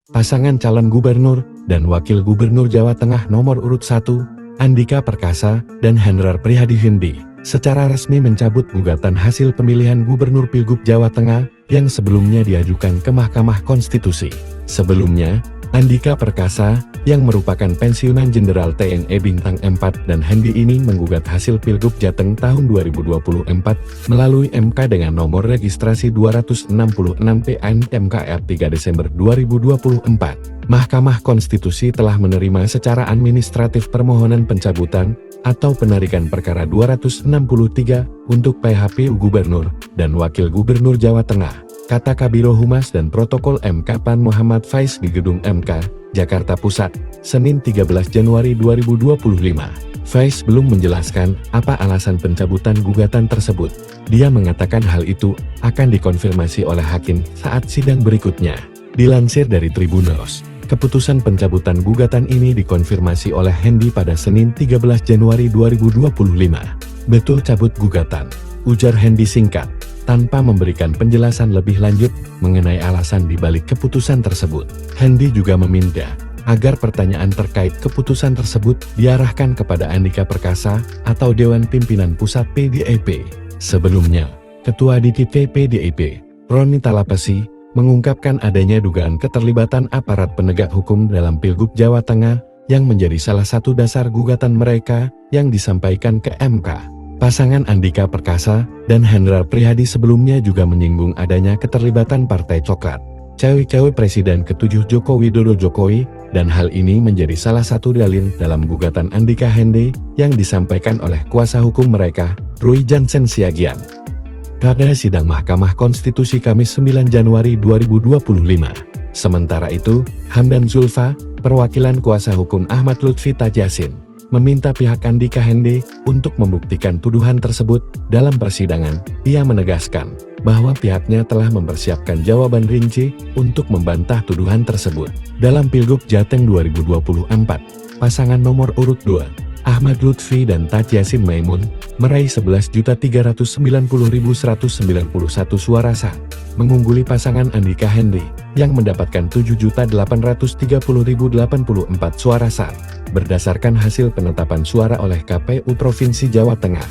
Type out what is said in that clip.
Pasangan calon gubernur dan wakil gubernur Jawa Tengah nomor urut 1, Andika Perkasa dan Hendrar Prihadi secara resmi mencabut gugatan hasil pemilihan gubernur Pilgub Jawa Tengah yang sebelumnya diajukan ke Mahkamah Konstitusi. Sebelumnya, Andika Perkasa, yang merupakan pensiunan Jenderal TNI Bintang 4 dan Hendi ini menggugat hasil Pilgub Jateng tahun 2024 melalui MK dengan nomor registrasi 266 PN MKR 3 Desember 2024. Mahkamah Konstitusi telah menerima secara administratif permohonan pencabutan atau penarikan perkara 263 untuk PHPU Gubernur dan Wakil Gubernur Jawa Tengah, kata Kabiro Humas dan Protokol MK Pan Muhammad Faiz di Gedung MK, Jakarta Pusat, Senin 13 Januari 2025. Faiz belum menjelaskan apa alasan pencabutan gugatan tersebut. Dia mengatakan hal itu akan dikonfirmasi oleh hakim saat sidang berikutnya. Dilansir dari Tribunnews, keputusan pencabutan gugatan ini dikonfirmasi oleh Hendi pada Senin 13 Januari 2025. Betul cabut gugatan, ujar Hendi singkat, tanpa memberikan penjelasan lebih lanjut mengenai alasan dibalik keputusan tersebut. Hendi juga meminta agar pertanyaan terkait keputusan tersebut diarahkan kepada Andika Perkasa atau Dewan Pimpinan Pusat PDIP. Sebelumnya, Ketua DPP PDIP, Roni Talapesi, mengungkapkan adanya dugaan keterlibatan aparat penegak hukum dalam Pilgub Jawa Tengah yang menjadi salah satu dasar gugatan mereka yang disampaikan ke MK. Pasangan Andika Perkasa dan Hendrar Prihadi sebelumnya juga menyinggung adanya keterlibatan Partai Coklat, cawe-cawe Presiden ke-7 Joko Widodo Jokowi, dan hal ini menjadi salah satu dalil dalam gugatan Andika Hendi yang disampaikan oleh kuasa hukum mereka, Rui Jansen Siagian. Pada sidang Mahkamah Konstitusi Kamis 9 Januari 2025. Sementara itu, Hamdan Zulfa, perwakilan kuasa hukum Ahmad Lutfi Tajasin, meminta pihak Andika Hendi untuk membuktikan tuduhan tersebut dalam persidangan. Ia menegaskan bahwa pihaknya telah mempersiapkan jawaban rinci untuk membantah tuduhan tersebut. Dalam Pilgub Jateng 2024, pasangan nomor urut 2, Ahmad Lutfi dan Tajasin Maimun, meraih 11.390.191 suara sah, mengungguli pasangan Andika Hendi, yang mendapatkan 7.830.084 suara sah, berdasarkan hasil penetapan suara oleh KPU Provinsi Jawa Tengah.